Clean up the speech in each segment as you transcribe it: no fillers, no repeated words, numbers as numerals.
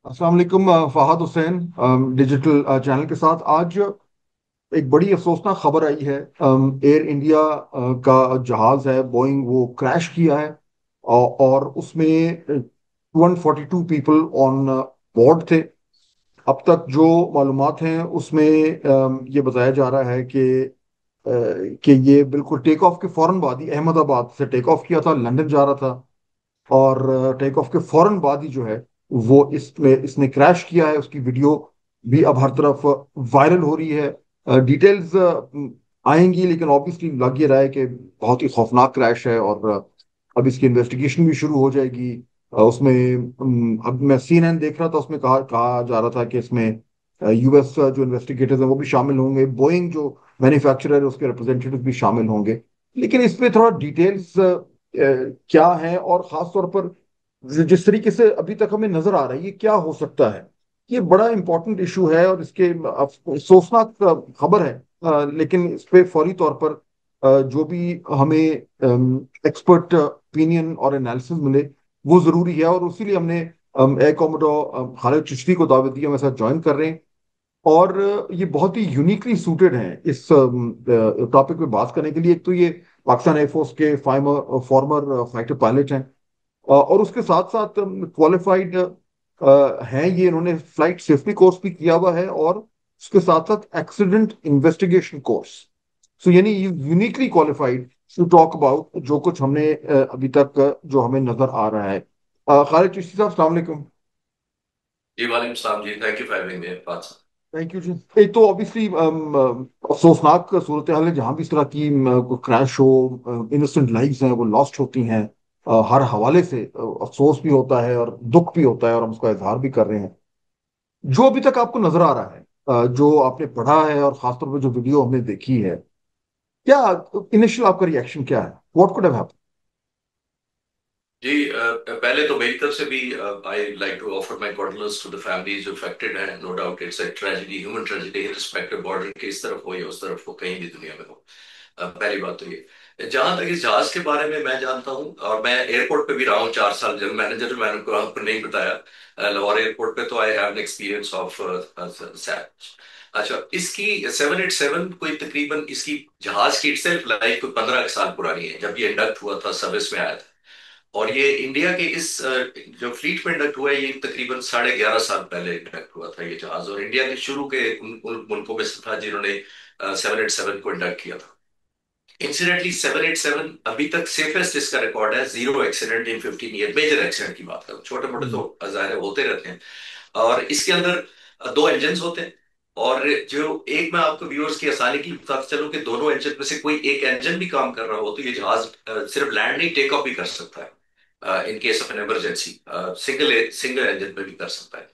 अस्सलाम वालेकुम। Fahad Hussain, digital channel के साथ आज एक बड़ी अफसोसनाक खबर आई है। एयर इंडिया का जहाज है बोइंग, वो क्रैश किया है। और उसमें 142 पीपल ऑन बोर्ड थे। अब तक जो मालूमात हैं उसमें ये बताया जा रहा है कि ये बिल्कुल टेक ऑफ के फौरन बाद ही अहमदाबाद से टेक ऑफ किया था, लंदन जा रहा था। और टेक ऑफ के फौरन बाद ही जो है वो इसमें इसने क्रैश किया है। उसकी वीडियो भी अब हर तरफ वायरल हो रही है। डिटेल्स आएंगी, लेकिन ऑब्वियसली लग ये रहा है कि बहुत ही खौफनाक क्रैश है। और अब इसकी इन्वेस्टिगेशन भी शुरू हो जाएगी। उसमें अब मैं सीएनएन देख रहा था, उसमें कहा कहा जा रहा था कि इसमें यूएस जो इन्वेस्टिगेटर्स हैं वो भी शामिल होंगे, बोइंग जो मैन्युफैक्चरर है उसके रिप्रेजेंटेटिव भी शामिल होंगे। लेकिन इस पे थोड़ा डिटेल्स क्या है, और खास तौर पर जिस तरीके से अभी तक हमें नजर आ रहा है ये क्या हो सकता है, ये बड़ा इंपॉर्टेंट इशू है। और इसके अफसोसनाक खबर है। लेकिन इस पे फौरी तौर पर जो भी हमें एक्सपर्ट ओपिनियन और एनालिसिस मिले वो जरूरी है। और इसीलिए हमने एयर कोमोडोर खालिद चिश्ती को दावत दी, हमारे साथ ज्वाइन कर रहे हैं। और ये बहुत ही यूनिकली सूटेड हैं इस टॉपिक पे बात करने के लिए। एक तो ये पाकिस्तान एयरफोर्स के फॉर्मर फाइटर पायलट हैं, और उसके साथ साथ क्वालिफाइड हैं ये। इन्होंने फ्लाइट सेफ्टी कोर्स भी किया हुआ है, और उसके साथ साथ एक्सीडेंट इन्वेस्टिगेशन कोर्स। सो यानी uniquely qualified to talk about जो कुछ हमने अभी तक जो हमें नजर आ रहा है। खालिद चिश्ती साहब, अस्सलाम वालेकुम। जी वालेकुम सलाम जी। Thank you for having me बात। थैंक यू जी। एक तो ऑब्वियसली अफसोसनाक सूरत हाल है जहां भी इस तरह की क्रैश हो, इनोसेंट लाइव्स हैं वो लॉस्ट होती हैं। हर हवाले से अफसोस भी होता है और दुख भी होता है, और हम उसका इजहार भी कर रहे हैं। जो अभी तक आपको नजर आ रहा है, जो आपने पढ़ा है, और खासतौर पर जो वीडियो हमने देखी है, क्या इनिशियल आपका रिएक्शन क्या है? What could have happened? जी पहले तो मेरी तरफ से भी I like to offer my condolence to the families जो अफेक्टेड हैं। No doubt it's a tragedy, human tragedy, irrespective border के इस तरफ हो या उस तरफ हो, कहीं भी दुनिया में हो। पहली बात तो ये, जहां तक इस जहाज के बारे में मैं जानता हूं, और मैं एयरपोर्ट पे भी रहा हूं 4 साल जनरल मैनेजर, जो मैंने आपको नहीं बताया। लाहौर एयरपोर्ट पे तो I have an experience of sat. अच्छा, इसकी 787 कोई तकरीबन इसकी जहाज की इटसेल्फ लाइफ कोई 15 साल पुरानी है जब ये इंडक्ट हुआ था, सर्विस में आया था। और ये इंडिया के इस जो फ्लीट में इंडक्ट हुआ है, ये तकरीबन 11.5 साल पहले इंडक्ट हुआ था ये जहाज। और इंडिया के शुरू के उन मुल्कों में से था जिन्होंने 787 को इंडक्ट किया था। इंसिडेंटली 787 अभी तक सेफेस्ट इसका रिकॉर्ड है, zero accident in 15 year. Major accident की बात करूं, छोटे मोटे तो ज़ाहिर है होते रहते हैं। और इसके अंदर दो इंजन होते हैं। और जो एक, मैं आपको व्यूअर्स की आसानी के लिए बताता चलूं कि दोनों इंजन में से कोई एक इंजन भी काम कर रहा हो तो ये जहाज सिर्फ लैंड नहीं, टेक ऑफ भी कर सकता है in case of an emergency. Single single engine में भी कर सकता है।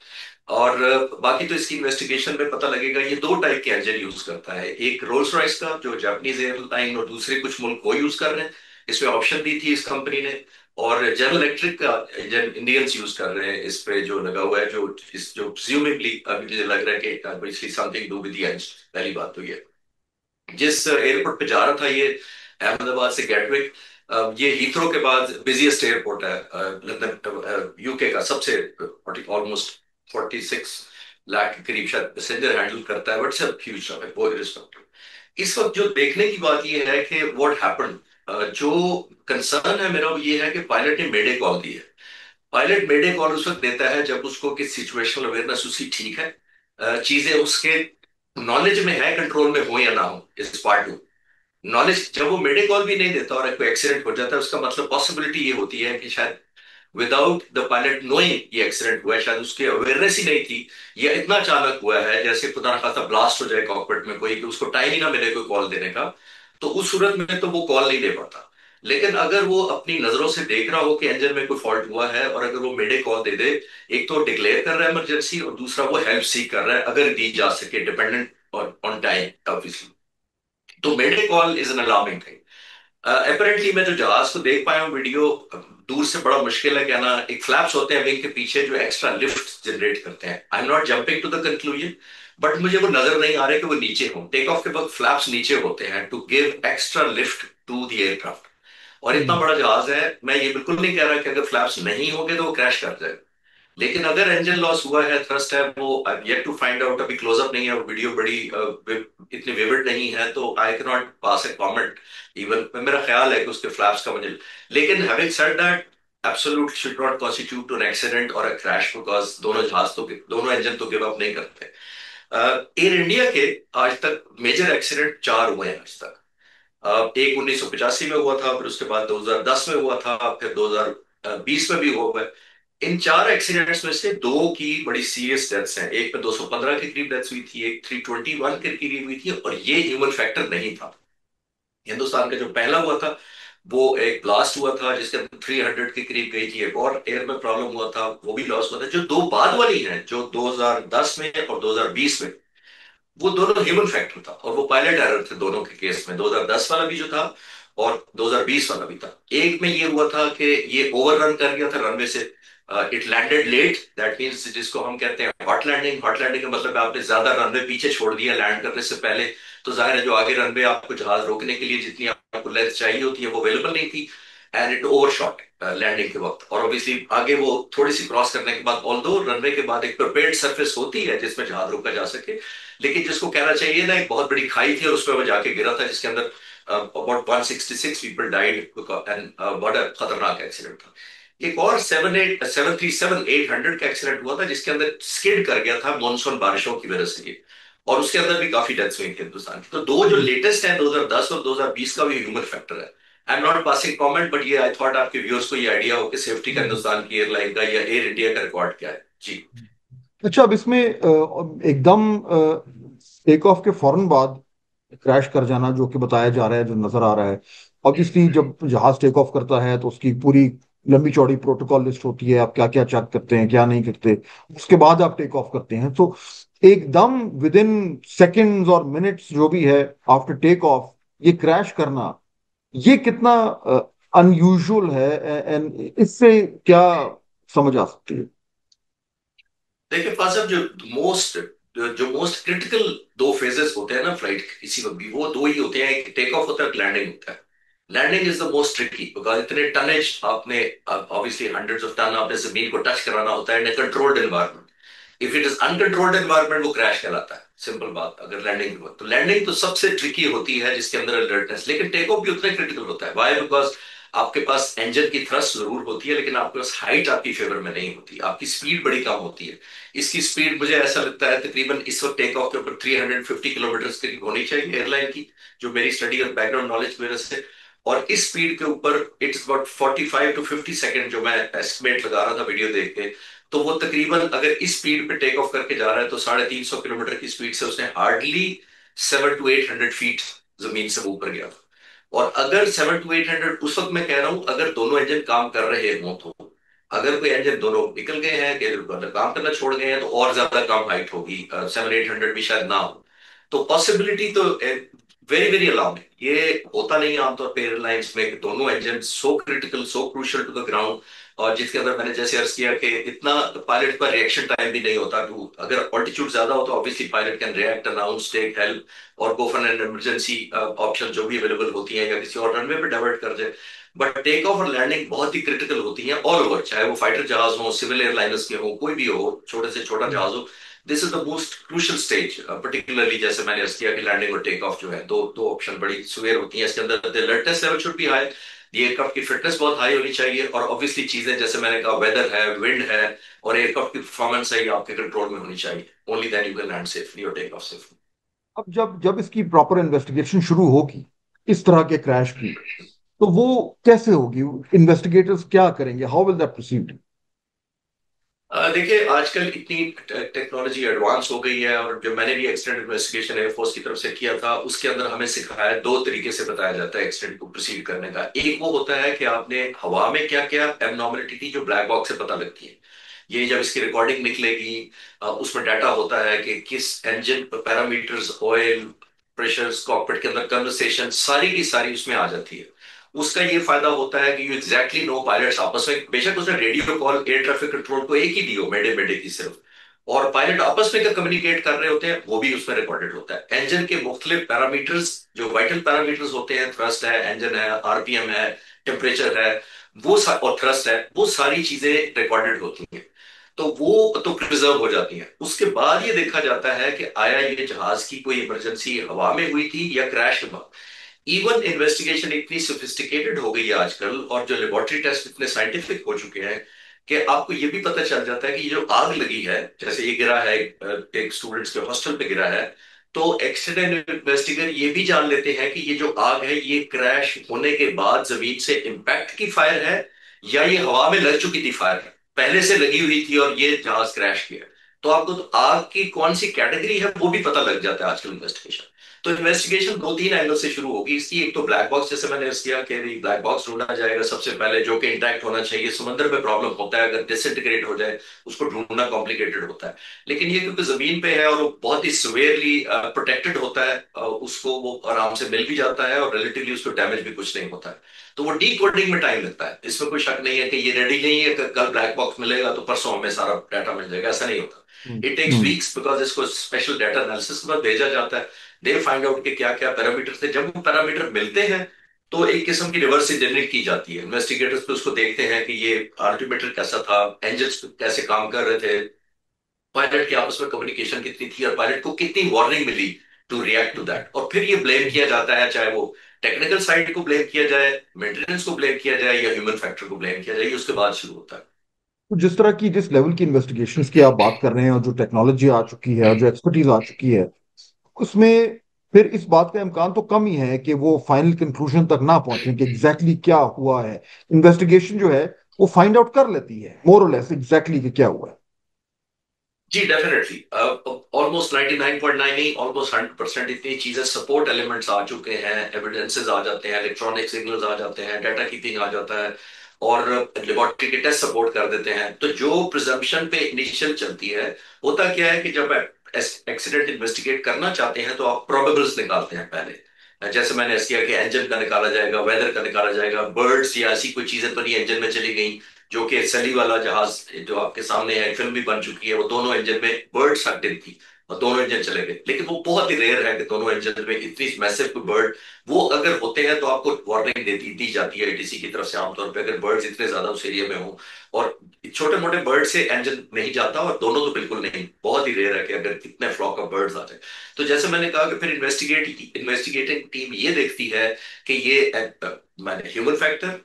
और बाकी तो इसकी इन्वेस्टिगेशन में पता लगेगा। ये दो टाइप के इंजन यूज करता है, एक रोल्स रॉयस का जो जापानीज एयरलाइन और दूसरे कुछ मुल्क वो यूज कर रहे हैं। इसमें ऑप्शन दी थी इस कंपनी ने। और जनरल इलेक्ट्रिक का इंजन इंडियंस यूज कर रहे हैं इस पे जो लगा हुआ है, जो प्रिज्यूमेबली अभी मुझे लग रहा है कि something do with the engine. पहली बात तो ये, जिस एयरपोर्ट पे जा रहा था ये, अहमदाबाद से गेटविक, ये हीथ्रो के बाद बिजिएस्ट एयरपोर्ट है लंदन, यूके का सबसे, ऑलमोस्ट 46 लाख के करीब शायद पैसेंजर हैंडल करता है, बट सब ह्यूज है वो रिस्पेक्टिव। इस वक्त जो देखने की बात ये है कि व्हाट हैपेंड, जो कंसर्न है मेरा वो ये है कि पायलट ने मेडे कॉल दी है। पायलट मेडे कॉल उस वक्त देता है जब उसको कि सिचुएशनल अवेयरनेस उसकी ठीक है, चीजें उसके नॉलेज में है, कंट्रोल में हो या ना हो, इस पार्ट टू। नॉलेज, जब वो मेडे कॉल भी नहीं देता और कोई एक्सीडेंट हो जाता है, उसका मतलब पॉसिबिलिटी ये होती है कि शायद विदाउट द पायलट नोइंग ये एक्सीडेंट हुआ है, शायद उसकी अवेयरनेस ही नहीं थी, या इतना अचानक हुआ है जैसे खुदा ना खास्ता ब्लास्ट हो जाए कॉकपिट में कोई, कि उसको टाइम ही ना मिले कोई कॉल देने का। तो उस सूरत में तो वो कॉल नहीं दे पाता। लेकिन अगर वो अपनी नजरों से देख रहा हो कि इंजन में कोई फॉल्ट हुआ है, और अगर वो मेडे कॉल दे दे, एक तो डिक्लेयर कर रहा है इमरजेंसी, और दूसरा वो हेल्प सीख कर रहा है अगर दी जा सके, डिपेंडेंट ऑन टाइम ऑब्वियसली। तो mayday call is an alarming thing. Apparently मैं जो जहाज को देख पाया हूँ वीडियो, दूर से बड़ा मुश्किल है कहना। एक फ्लैप्स होते हैं विंग के पीछे जो एक्स्ट्रा लिफ्ट जनरेट करते हैं। I am not jumping to the conclusion, but मुझे वो नजर नहीं आ रहा कि वो नीचे हो। टेक ऑफ के वक्त फ्लैप्स नीचे होते हैं to give extra lift to the aircraft. और इतना हम्म। बड़ा जहाज है, मैं ये बिल्कुल नहीं कह रहा कि अगर फ्लैप्स नहीं होंगे तो वो क्रैश कर जाएगा। लेकिन अगर इंजन लॉस हुआ है, थ्रस्ट है, वो येट टू फाइंड आउट, अभी क्लोजअप नहीं है, वो वीडियो बड़ी इतनी विविड नहीं है, तो I can not pass A comment. Even मेरा ख्याल है कि उसके फ्लैप्स का मुझे, लेकिन having said that, absolute should not constitute an accident और अ क्रैश, बिकॉज दोनों जहाज तो, दोनों इंजन तो गिव अप नहीं करते। एयर इंडिया के आज तक मेजर एक्सीडेंट चार हुए हैं आज तक। एक 1985 में हुआ था, फिर उसके बाद 2010 में हुआ था, फिर 2020 में भी हुआ है। इन चार एक्सीडेंट्स में से दो की बड़ी सीरियस डेथ्स हैं। एक में 215 के करीब डेथ्स हुई थी, एक 321 के करीब हुई थी, और ये ह्यूमन फैक्टर नहीं था। हिंदुस्तान का जो पहला हुआ था, वो एक ब्लास्ट हुआ था जिसके अंदर 300 के करीब गई थी, एक और एयर में प्रॉब्लम हुआ था, वो भी लॉस हुआ था। जो दो बाद वाली हैं, जो 2010 में और 2020 में, वो दोनों ह्यूमन फैक्टर था, और वो पायलट एरर थे दोनों के केस में, 2010 वाला भी जो था और 2020 वाला भी था। एक में ये हुआ था कि ये ओवररन कर गया था रनवे से, it landed late, that means जिसको हम कहते हैं हॉट लैंडिंग। हॉट लैंडिंग का मतलब है आपने ज्यादा रनवे पीछे छोड़ दिया लैंड करने से पहले, तो जाहिर है जो आगे रनवे आपको जहाज रोकने के लिए जितनी आपको लेंथ चाहिए होती है वो अवेलेबल नहीं थी, एंड इट ओवरशॉट लैंडिंग के वक्त। और ऑब्वियसली आगे वो थोड़ी सी क्रॉस करने के बाद, ऑल्दो रनवे के बाद एक प्रिपेयर्ड सरफेस होती है जिसमें जहाज रोका जा सके, लेकिन जिसको कहना चाहिए ना, एक बहुत बड़ी खाई थी और उसमें वो जाके गिरा था, जिसके अंदर अबाउट 166 पीपल डाइड, एंड बड़ा खतरनाक एक्सीडेंट था। एक और 737-800 का एक्सीडेंट हुआ था, जिसके अंदर स्किड कर गया था मानसून बारिशों की वजह से ये, और उसके अंदर भी काफी डेथ्स हुई थी हिंदुस्तान की। तो दो जो लेटेस्ट हैं 2010 और 2020 का भी ह्यूमन फैक्टर है। आई am not passing comment, but ये आई थॉट आपके व्यूअर्स को ये आइडिया हो कि सेफ्टी का हिंदुस्तान की एयरलाइन का या एयर इंडिया का रिकॉर्ड क्या है जी। अच्छा, अब इसमें एकदम टेक ऑफ के फौरन बाद क्रैश कर जाना जो कि बताया जा रहा है, जो नजर आ रहा है, ऑब्वियसली जब जहाज टेक ऑफ करता है तो उसकी पूरी लंबी चौड़ी प्रोटोकॉल लिस्ट होती है, आप क्या क्या चेक करते हैं क्या नहीं करते, उसके बाद आप टेक ऑफ करते हैं। तो एकदम विद इन सेकेंड्स और मिनट्स जो भी है आफ्टर टेक ऑफ ये क्रैश करना, ये कितना अनयूजुअल है, एंड इससे क्या समझ आ सकती है? देखिए फासब, मोस्ट जो मोस्ट क्रिटिकल दो फेजेस होते हैं ना फ्लाइट के किसी वक्त भी, वो दो ही होते हैं, एक टेक ऑफ होता है, एक लैंडिंग होता है। Landing is the most tricky, because इतने टनेज आपने, ऑब्वियसली हंड्रेड्स ऑफ टन आपने जमीन को टच कराना होता है in controlled environment. If it is uncontrolled environment वो क्रैश कहलाता है, सिंपल बात। अगर लैंडिंग हुआ तो लैंडिंग तो सबसे ट्रिकी होती है, जिसके अंदर अलर्टनेस, लेकिन टेक ऑफ भी उतना क्रिटिकल होता है। वाई? बिकॉज आपके पास इंजन की थ्रस्ट जरूर होती है, लेकिन आपके पास हाइट आपकी फेवर में नहीं होती, आपकी स्पीड बड़ी कम होती है। इसकी स्पीड मुझे ऐसा लगता है तकरीबन इस वक्त टेक ऑफ के ऊपर 350 किलोमीटर करीब होनी चाहिए एयरलाइन की, जो मेरी स्टडी और बैकग्राउंड नॉलेज की वजह से। और इस स्पीड के ऊपर इट्स अबाउट 45 to 50 सेकेंड, जो मैं एस्टिमेट लगा रहा था वीडियो देख के, तो वो तकरीबन अगर इस स्पीड पे टेक ऑफ करके जा रहा है तो 350 किलोमीटर की स्पीड से उसने हार्डली 700 to 800 फीट जमीन से ऊपर गया। और अगर 700 to 800, उस वक्त मैं कह रहा हूं अगर दोनों इंजन काम कर रहे हों तो, अगर कोई इंजन दोनों निकल गए हैं कि मतलब काम करना छोड़ गए हैं, तो और ज्यादा कम हाइट होगी, 700-800 भी शायद ना हो। तो पॉसिबिलिटी तो वेरी वेरी अलाउड। ये होता नहीं है आमतौर पर एयरलाइंस में कि दोनों engine so critical, so crucial to the ground, और जिसके अंदर मैंने जैसे अर्ज किया कि इतना पायलट का रिएक्शन टाइम भी नहीं होता टू, अगर ऑल्टीट्यूड ज्यादा हो तो obviously pilot can react, announce, take help, और go for an emergency option जो भी अवेलेबल होती है, या किसी और रनवे पे डाइवर्ट कर दे। बट टेक ऑफ और लैंडिंग बहुत ही क्रिटिकल होती है ऑल ओवर, चाहे वो फाइटर जहाज हो, सिविल एयरलाइनर्स के हो, कोई भी हो, छोटे से छोटा जहाज हो। This is the most crucial stage, particularly जैसे मैंने अर्ज किया कि लैंडिंग और टेक ऑफ जो है, दो दो ऑप्शन बड़ी सुवेर होती हैं इसके अंदर। The alertness level should be high, ये एयरक्राफ्ट की फिटनेस बहुत हाई होनी चाहिए, और ऑब्वियसली चीजें जैसे मैंने कहा, वेदर है, विंड है, और एयरक्राफ्ट की परफॉर्मेंस है, ये आपके कंट्रोल में होनी चाहिए। Only then you can land safely और टेक ऑफ सेफली। अब जब जब इसकी प्रॉपर इन्वेस्टिगेशन शुरू होगी इस तरह के क्रैश की, तो वो कैसे होगी? इन्वेस्टिगेटर्स क्या करेंगे? How will that proceed? देखिए आजकल इतनी टेक्नोलॉजी एडवांस हो गई है, और जो मैंने भी एक्सीडेंट इन्वेस्टिगेशन एयरफोर्स की तरफ से किया था, उसके अंदर हमें सिखाया, दो तरीके से बताया जाता है एक्सीडेंट को प्रोसीड करने का। एक वो होता है कि आपने हवा में क्या क्या एबनॉर्मलिटी थी जो ब्लैक बॉक्स से पता लगती है, ये जब इसकी रिकॉर्डिंग निकलेगी, उसमें डाटा होता है कि किस engine parameters, oil pressure, cockpit के अंदर कन्वर्सेशन सारी की सारी उसमें आ जाती है। उसका ये फायदा होता है कि यू एग्जैक्टली नो, पायलट्स आपस में, बेशक उसने radio call air traffic control को एक ही दी हो, मेडे मेडे की सिर्फ, और पायलट आपस में क्या कम्युनिकेट कर रहे होते हैं वो भी उसमें रिकॉर्डेड होता है। इंजन के मुख्तलिफ पैरामीटर्स, जो वाइटल पैरामीटर्स होते हैं, थ्रस्ट है, इंजन है, आरपीएम है, टेम्परेचर है, और थ्रस्ट है, वो सारी चीजें रिकॉर्डेड होती हैं। तो वो तो प्रिजर्व हो जाती हैं। उसके बाद ये देखा जाता है कि आया ये जहाज की कोई इमरजेंसी हवा में हुई थी या क्रैश हुआ। इवन इन्वेस्टिगेशन इतनी सोफिस्टिकेटेड हो गई है आजकल, और जो लेबोरेटरी टेस्ट इतने साइंटिफिक हो चुके हैं कि आपको ये भी पता चल जाता है कि ये जो आग लगी है, जैसे ये गिरा है एक स्टूडेंट्स के हॉस्टल पे गिरा है, तो एक्सीडेंट इन्वेस्टिगर ये भी जान लेते हैं कि ये जो आग है ये क्रैश होने के बाद जमीन से इम्पैक्ट की फायर है, या ये हवा में लग चुकी थी फायर, पहले से लगी हुई थी और ये जहाज क्रैश किया। तो आपको तो आग की कौन सी कैटेगरी है वो भी पता लग जाता है आजकल इन्वेस्टिगेशन। तो इन्वेस्टिगेशन दो तीन एंगल से शुरू होगी इसकी। एक तो ब्लैक बॉक्स, जैसे मैंने इस किया कि ब्लैक बॉक्स ढूंढना जाएगा सबसे पहले, जो कि इंटैक्ट होना चाहिए। समंदर में प्रॉब्लम होता है, अगर डिसइंटीग्रेट हो जाए उसको ढूंढना कॉम्प्लिकेटेड होता है। लेकिन ये क्योंकि जमीन पे है और वो बहुत ही सिवियरली प्रोटेक्टेड होता है, उसको वो आराम से मिल भी जाता है और रिलेटिवली उसको डैमेज भी कुछ नहीं होता है। तो वो डीकोडिंग में टाइम लगता है, इसमें कोई शक नहीं है कि ये रेडी नहीं है कि कल ब्लैक बॉक्स मिलेगा तो परसों हमें सारा डाटा मिल जाएगा, ऐसा नहीं होता। Hmm. It takes hmm. Weeks, because इसको स्पेशल डाटा एनालिसिस के बाद भेजा जाता है। दे फाइंड आउट कि क्या क्या पैरामीटर थे। जब वो पैरामीटर मिलते हैं तो एक किस्म की रिवर्स इंजीनियरिंग की जाती है। इन्वेस्टिगेटर्स पे उसको देखते हैं कि ये अल्टीमीटर कैसा था, इंजन कैसे काम कर रहे थे, पायलट की आपस में कम्युनिकेशन कितनी थी, और पायलट को कितनी वार्निंग मिली टू रिएक्ट टू दैट। और फिर ये ब्लेम किया जाता है, चाहे वो टेक्निकल साइड को ब्लेम किया जाए, मेंटेनेंस को ब्लेम किया जाए, या ह्यूमन फैक्टर को ब्लेम किया जाए, ये उसके बाद शुरू होता तो जिस तरह की जिस लेवल की इन्वेस्टिगेशंस की आप बात कर रहे हैं और जो टेक्नोलॉजी आ चुकी है और जो एक्सपर्टीज आ चुकी है, उसमें फिर इस बात का इम्कान तो कम ही है कि वो फाइनल कंक्लूजन तक ना पहुंचे कि एग्जैक्टली क्या हुआ है। इन्वेस्टिगेशन जो है वो फाइंड आउट कर लेती है मोर और लेस एग्जैक्टली कि क्या हुआ है। जी। डेफिनेटली ऑलमोस्ट 99.9 नहीं, ऑलमोस्ट 100% इतनी चीजें, सपोर्ट एलिमेंट्स आ चुके हैं, एविडेंसेस आ जाते हैं, इलेक्ट्रॉनिक सिग्नल्स आ जाते हैं, डाटा कीपिंग आ जाता है, और लेबोरेटरी के टेस्ट सपोर्ट कर देते हैं। तो जो प्रिजम्पशन पे इनिशियल चलती है, होता क्या है कि जब एक्सीडेंट इन्वेस्टिगेट करना चाहते हैं तो आप प्रोबेबल्स निकालते हैं पहले। जैसे मैंने ऐसा किया कि इंजन का निकाला जाएगा, वेदर का निकाला जाएगा, बर्ड्स या ऐसी कोई चीजें बनी इंजन में चली गई, जो कि सली वाला जहाज जो आपके सामने है, फिल्म भी बन चुकी है, वो दोनों इंजन में बर्ड सक्टेड थी और दोनों इंजन चले गए। लेकिन वो बहुत ही रेयर है कि दोनों इंजन में इतनी मैसिव कोई बर्ड, वो अगर होते हैं तो आपको वार्निंग दी जाती है एटीसी की तरफ से आमतौर पे, अगर बर्ड्स इतने ज्यादा उस एरिया में हो। और छोटे मोटे बर्ड से इंजन नहीं जाता, और दोनों तो बिल्कुल नहीं, बहुत ही रेयर है कि अगर कितने फ्लॉक ऑफ बर्ड्स आ जाए। तो जैसे मैंने कहा कि फिर इन्वेस्टिगेटिंग टीम ये देखती है कि ये मैंने human factor,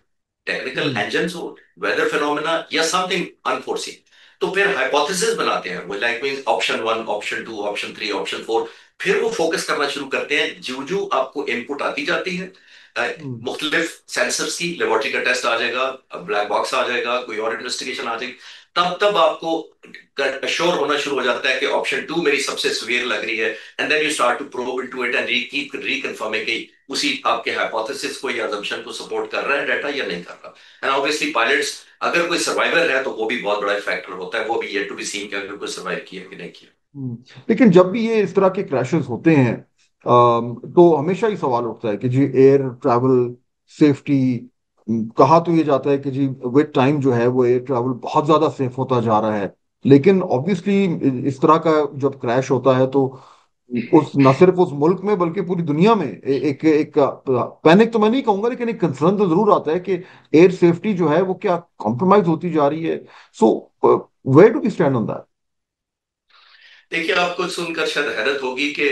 technical hmm. Engine हो, वेदर फिनोमेना, या समथिंग अनफोर्सीन। तो फिर हाइपोथेसिस बनाते हैं वो, like means option one, option two, option three, option four. फिर वो फोकस करना शुरू करते हैं, जो जो आपको इनपुट आती जाती है। हम्म। मुख्तलिफ सेंसर्स की, लेबोरेटरी का टेस्ट आ जाएगा, ब्लैक बॉक्स आ जाएगा, कोई और इन्वेस्टिगेशन आ जाएगी, तब तब आपको श्योर होना शुरू हो जाता है कि ऑप्शन टू मेरी सबसे सिवियर लग रही है। And then you start to probe into it and keep reconfirming कि उसी आपके हाइपोथेसिस को या assumption को सपोर्ट कर रहा है डाटा या नहीं कर रहा। एंड ऑब्वियसली पायलट्स, अगर कोई सर्वाइवर है तो वो भी बहुत बड़ा फैक्टर होता है, वो भी येट टू बी सीन कि अगर कोई सर्वाइव किया कि नहीं किया। लेकिन जब भी ये इस तरह के क्रैशेस होते हैं, तो हमेशा ही सवाल उठता है कि जी एयर ट्रैवल सेफ्टी, कहा तो ये जाता है कि जी विद टाइम जो है वो एयर ट्रैवल बहुत ज्यादा सेफ होता जा रहा है। लेकिन ऑब्वियसली इस तरह का जब क्रैश होता है तो उस न सिर्फ उस मुल्क में बल्कि पूरी दुनिया में एक एक पैनिक तो मैं नहीं कहूंगा, लेकिन एक कंसर्न तो जरूर आता है कि एयर सेफ्टी जो है वो क्या कॉम्प्रोमाइज होती जा रही है। So where do we stand on that? देखिए, आपको सुनकर शायद हैरत होगी कि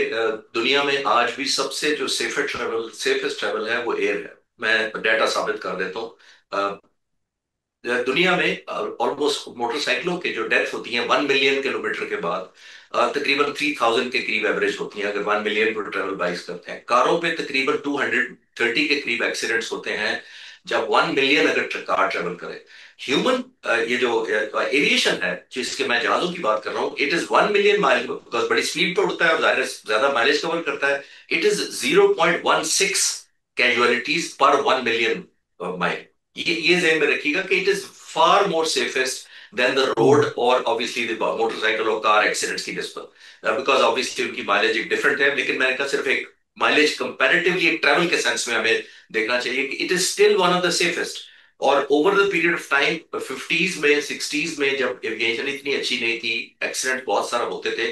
दुनिया में आज भी सबसे जो सेफेस्ट ट्रेवल है वो एयर है। मैं डाटा साबित कर देता हूँ। दुनिया में ऑलमोस्ट मोटरसाइकिलों के जो डेथ होती हैं 1 मिलियन किलोमीटर के बाद, तकरीबन 3000 के करीब एवरेज होती हैं, अगर 1 मिलियन पर ट्रेवल बाइस करते हैं। कारों पे तकरीबन 230 के करीब एक्सीडेंट्स होते हैं जब 1 मिलियन अगर कार ट्रेवल करे। ह्यूमन, ये जो एविएशन है जिसके मैं जहाजों की बात कर रहा हूँ, it is 1 million mile, because बड़ी स्पीड पर उड़ता है और जाहिर है ज्यादा माइलेज कवर करता है। इट इज 0.16 कैजुअलिटीज पर 1 मिलियन माइल। ये ध्यान में रखिएगा कि it is far more safest than the road और ऑब्वियसली द मोटरसाइकिल और कार एक्सीडेंट्स की डिस्पल, बिकॉज ऑब्वियसली उनकी माइलेज एक डिफरेंट है। लेकिन मैंने कहा सिर्फ एक माइलेज कंपैरेटिवली एक ट्रैवल के सेंस में हमें देखना चाहिए कि it is still one of the safest. और over the period of time, 50s में 60s में जब एविएशन इतनी अच्छी नहीं थी, एक्सीडेंट बहुत सारा होते थे,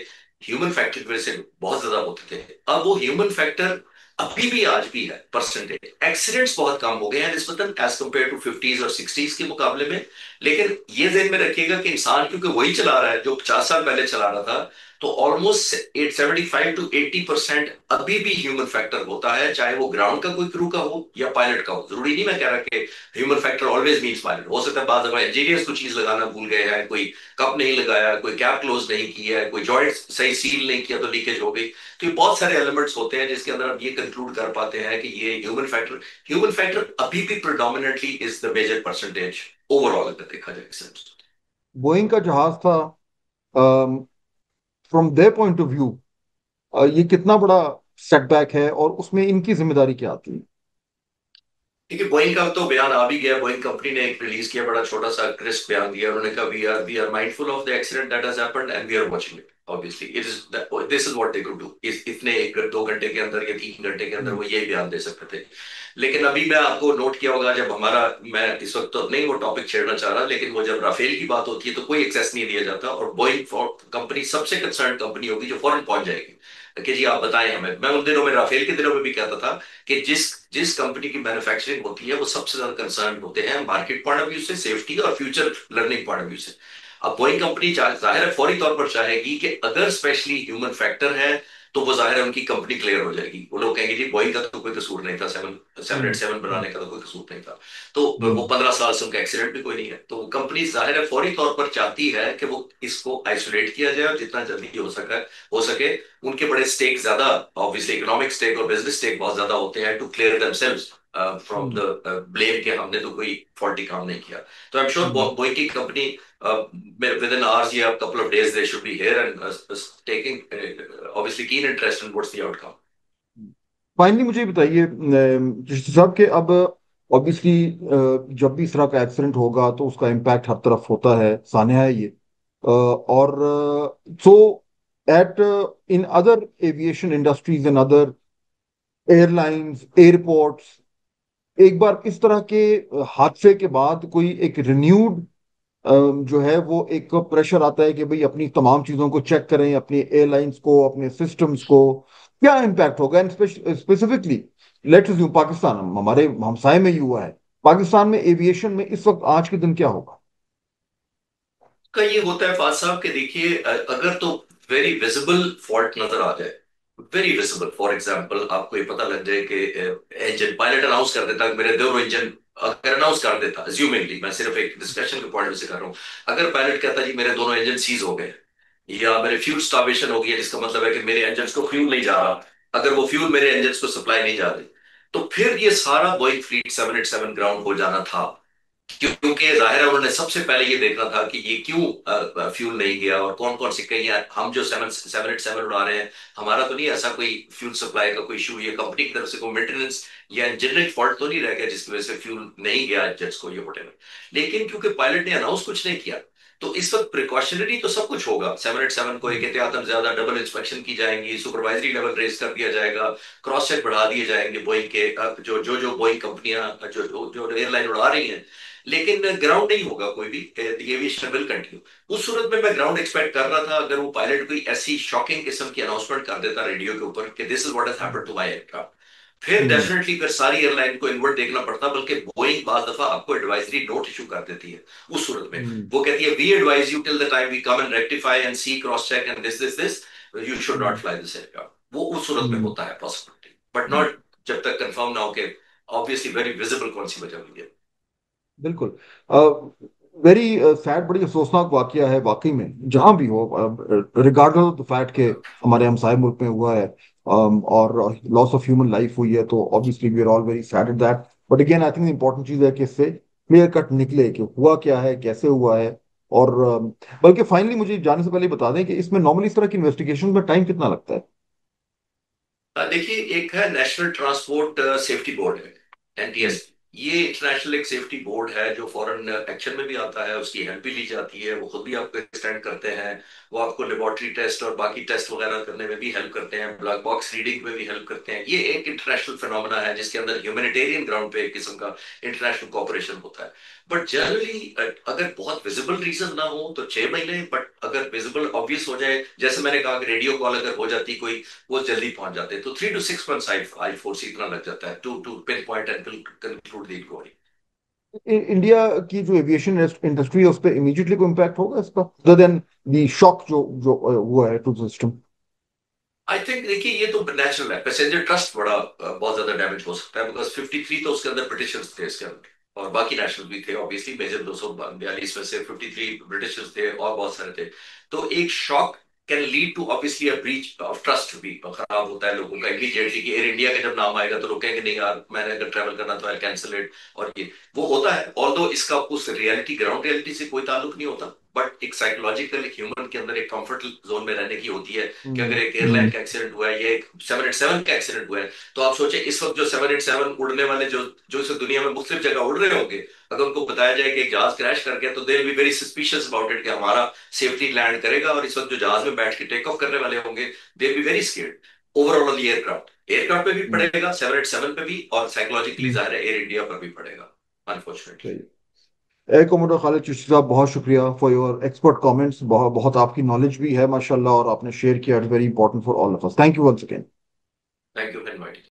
ह्यूमन फैक्टर की वजह से बहुत ज्यादा होते थे। अब वो ह्यूमन फैक्टर अभी भी आज भी है परसेंटेज, एक्सीडेंट्स बहुत कम हो गए हैं निस्बतन एज कम्पेयर टू 50s और 60s के मुकाबले में। लेकिन ये ध्यान में रखिएगा कि इंसान क्योंकि वही चला रहा है जो 50 साल पहले चला रहा था, तो ऑलमोस्ट 75 to 80% अभी भी ह्यूमन फैक्टर होता है, चाहे वो ग्राउंड का कोई क्रू का हो या पायलट का हो। जरूरी नहीं मैं कह रहा कि human factor always means pilot. हो सकता है बाद में इंजीनियर्स को चीज लगाना भूल गए हैं, कोई कप नहीं लगाया, कोई कैप क्लोज नहीं किया है, कोई जॉइंट सही सील नहीं किया तो लीकेज हो गई। तो ये बहुत सारे एलिमेंट्स होते हैं जिसके अंदर आप ये कंक्लूड कर पाते हैं कि ये ह्यूमन फैक्टर अभी भी predominantly is the major percentage overall अगर देखा जाए सिर्फ। बोइंग का जहाज था, from their point of view ये कितना बड़ा सेटबैक है और उसमें इनकी जिम्मेदारी क्या आती है? देखिए बोइंग का तो बयान आ भी गया। बोइंग कंपनी ने एक रिलीज किया, बड़ा छोटा सा क्रिस्प बयान दिया। उन्होंने कहा we are mindful of the accident that has happened and we are watching it. Obviously it is this is what they could do. इतने 1 2 घंटे के अंदर या 3 घंटे के अंदर हम्म। वो यही बयान दे सकते थे। लेकिन अभी मैं आपको नोट किया होगा जब हमारा, मैं इस वक्त तो नहीं वो टॉपिक छेड़ना चाह रहा, लेकिन वो जब राफेल की बात होती है तो कोई एक्सेस नहीं दिया जाता, और बोइंग कंपनी सबसे कंसर्न कंपनी होगी जो फौरन पहुंच जाएगी कि जी आप बताएं हमें। मैं उन दिनों में राफेल के दिनों में भी कहता था कि जिस जिस कंपनी की मैन्युफैक्चरिंग होती है वो सबसे ज्यादा कंसर्न होते हैं मार्केट पॉइंट ऑफ व्यू से, सेफ्टी और future learning point of view से। अब बोइंग कंपनी जाहिर है फौरी तौर पर चाहेगी कि अगर स्पेशली ह्यूमन फैक्टर है तो वो जाहिर है उनकी कंपनी क्लियर हो जाएगी। वो लोग कहेंगे जी बोइंग का तो कोई कसूर नहीं था, सेवन सेवन एट हम्म। सेवन हम्म। बनाने का तो कोई कसूर नहीं था। तो वो हम्म। 15 साल से उनका एक्सीडेंट भी कोई नहीं है। तो कंपनी जाहिर है फौरी तौर पर चाहती है कि वो इसको आइसोलेट किया जाए और जितना जल्दी हो सके। उनके बड़े स्टेक ज्यादा, ऑब्वियसली इकोनॉमिक स्टेक और बिजनेस स्टेक बहुत ज्यादा होते हैं to clear themselves from hmm. The blame के हमने तो कोई फॉल्टी काम नहीं किया। तो I am sure hmm. Boeing की कंपनी विद इन आवर्स या couple of days they should be here and taking obviously keen interest in what's the outcome. Finally मुझे ये बताइए जस्टिस साहब के अब ऑब्वियसली जब भी इस तरह का एक्सीडेंट होगा तो उसका इम्पैक्ट हर तरफ होता है, सान्या है ये। और so at in other aviation industries and other airlines, airports, एक बार इस तरह के हादसे के बाद कोई एक रिन्यूड जो है वो एक प्रेशर आता है कि भाई अपनी तमाम चीजों को चेक करें, अपनी एयरलाइंस को, अपने सिस्टम्स को। क्या इम्पैक्ट होगा? And specifically let's assume Pakistan हमारे हमसाए में ही हुआ है। पाकिस्तान में एविएशन में इस वक्त आज के दिन क्या होगा? का ये होता है फाज साहब कि देखिए अगर तो वेरी विजिबल फॉल्ट नजर आ जाए, वेरी विजिबल, फॉर एग्जांपल आपको ये पता लग जाए कि इंजन पायलट अनाउंस कर देता कि मेरे दोनों इंजन, अगर अनाउंस कर देता अज्यूमिंगली, मैं सिर्फ एक डिस्कशन के पॉइंट से कर रहा हूँ, अगर पायलट कहता जी मेरे दोनों इंजन सीज हो गए या मेरे फ्यूल स्टार्वेशन हो गई है, जिसका मतलब है कि मेरे इंजन को फ्यूल नहीं जा रहा, अगर वो फ्यूल मेरे इंजन को सप्लाई नहीं जा रही, तो फिर ये सारा बोइंग फ्लीट 787 ग्राउंड हो जाना था। क्योंकि जाहिर है उन्होंने सबसे पहले ये देखना था कि ये क्यों फ्यूल नहीं गया और कौन कौन सी कहीं हम जो 787 उड़ा रहे हैं, हमारा तो नहीं ऐसा कोई फ्यूल सप्लाई का कोई इशू, ये कंपनी की तरफ से कोई मेंटेनेंस या इंजीनियरिंग फॉल्ट तो नहीं रह गया जिसकी वजह से फ्यूल नहीं गया जेट्स को, ये वोटेवर। लेकिन क्योंकि पायलट ने अनाउंस कुछ नहीं किया, तो इस वक्त प्रिकॉशनरी तो सब कुछ होगा। 787 को एक एहतियातन ज्यादा डबल इंस्पेक्शन की जाएंगी, सुपरवाइजरी लेवल रेज कर दिया जाएगा, क्रॉस चेक बढ़ा दिए जाएंगे बोइंग के, जो बोइंग कंपनियां जो एयरलाइन उड़ा रही हैं। लेकिन ग्राउंड नहीं होगा कोई भी, एविएशन विल कंटिन्यू। उस सूरत में मैं ग्राउंड एक्सपेक्ट कर रहा था अगर वो पायलट कोई ऐसी शॉकिंग किस्म की अनाउंसमेंट कर देता रेडियो के ऊपर कि this is what has happened to my aircraft, फिर हम्म। डेफिनेटली फिर सारी एयरलाइन को इन्वर्ट देखना पड़ता। बल्कि बोइंग बाज दफा आपको एडवाइजरी नोट इशू कर देती है उस सूरत में। हम्म। वो कहती है we advise you till the time we come and rectify and see cross check and this you should not hmm. Fly this aircraft. वो उस सूरत में हम्म। होता है पॉसिबिलिटी, बट हम्म। नॉट जब तक कंफर्म ना हो कि ऑब्वियसली वेरी विजिबल कौन सी वजह हुई है। बिल्कुल। वेरी सैड, बड़ी अफसोसनाक वाकया है वाकई में, जहां भी हो, रिगार्डलेस ऑफ द फैक्ट के हमारे हमसाए मुल्क में हुआ है, और लॉस ऑफ ह्यूमन लाइफ हुई है, तो obviously we are all very sad at that. But again I think important चीज है कि इससे क्लियर कट निकले कि हुआ क्या है, कैसे हुआ है। और बल्कि फाइनली मुझे जाने से पहले बता दें कि इसमें नॉर्मली इस तरह की इन्वेस्टिगेशन में टाइम कितना लगता है? देखिए एक है नेशनल ट्रांसपोर्ट सेफ्टी बोर्ड है, हम्म। एनटीएस। ये इंटरनेशनल एक सेफ्टी बोर्ड है जो फॉरेन एक्शन में भी आता है, उसकी हेल्प भी ली जाती है, वो खुद भी आपको एक्सटेंड करते हैं। वो आपको लेबोरेटरी टेस्ट और बाकी टेस्ट वगैरह करने में भी हेल्प करते हैं, ब्लैक बॉक्स रीडिंग में भी हेल्प करते हैं। ये एक इंटरनेशनल फिनोमेना है जिसके अंदर ह्यूमैनिटेरियन ग्राउंड पे एक किस्म का इंटरनेशनल कोऑपरेशन होता है। बट जनरली अगर बहुत विजिबल रीजन ना हो तो 6 महीने, बट अगर विजिबल ऑब्वियस हो जाए, जैसे मैंने कहा कि रेडियो कॉल अगर हो जाती कोई, वो जल्दी पहुंच जाते हैं, तो 3 to 6 months आई फोर्स इतना लग जाता है to to pinpoint and conclude the inquiry. India की जो एविएशन इंडस्ट्री है उस पर इमीडिएटली कोई इम्पैक्ट होगा इसका, अदर देन दी शॉक जो जो हुआ है टू सिस्टम? आई थिंक देखिए ये तो नेचुरल है, पैसेंजर ट्रस्ट बड़ा बहुत ज्यादा डैमेज हो सकता है, बिकॉज 53 तो उसके अंदर ब्रिटिशर्स थे इसके अंदर, और बाकी नेशनल भी थे ऑब्वियसली, मेजर 242 में से 53 ब्रिटिशर्स थे और बहुत सारे थे। तो एक shock can lead to obviously a breach of trust भी खराब होता है लोगों का इमीडिएटली, कि एयर इंडिया का जब नाम आएगा तो लोग कहेंगे नहीं यार मैंने अगर ट्रैवल करना तो आई कैंसिल इट। और ये वो होता है, ऑल्दो इसका उस रियलिटी ग्राउंड रियलिटी से कोई ताल्लुक नहीं होता, बट एक साइकोलॉजिकल एक ह्यूमन के अंदर एक कंफर्ट जोन में रहने की होती है, कि अगर एक एयरलाइन हम्म। का एक्सीडेंट हुआ है या एक 787 का एक्सीडेंट हुआ है, तो आप सोचे इस वक्त जो 787 उड़ने वाले जो जो इस दुनिया में मुख्तलिफ जगह उड़ रहे होंगे, अगर उनको बताया जाए कि एक जहाज क्रैश कर गया तो they will be very suspicious about it, कि हमारा सेफ्टी लैंड करेगा, और इस वक्त जो जहाज में बैठ के टेक ऑफ करने वाले होंगे they will be very scared. Overall on the aircraft, aircraft पे भी हम्म। पड़ेगा 787 पे भी, और साइकोलॉजिकली हम्म। जाहिर है एयर इंडिया पर भी पड़ेगा सही अनफॉर्चुनेटली। है। एयर कोमोडोर खालिद चिश्ती साहब, बहुत शुक्रिया फॉर योर एक्सपर्ट कमेंट्स। बहुत बहुत आपकी नॉलेज भी है माशाल्लाह, और आपने शेयर किया, very important for all of us. Thank you once again. Thank you for inviting.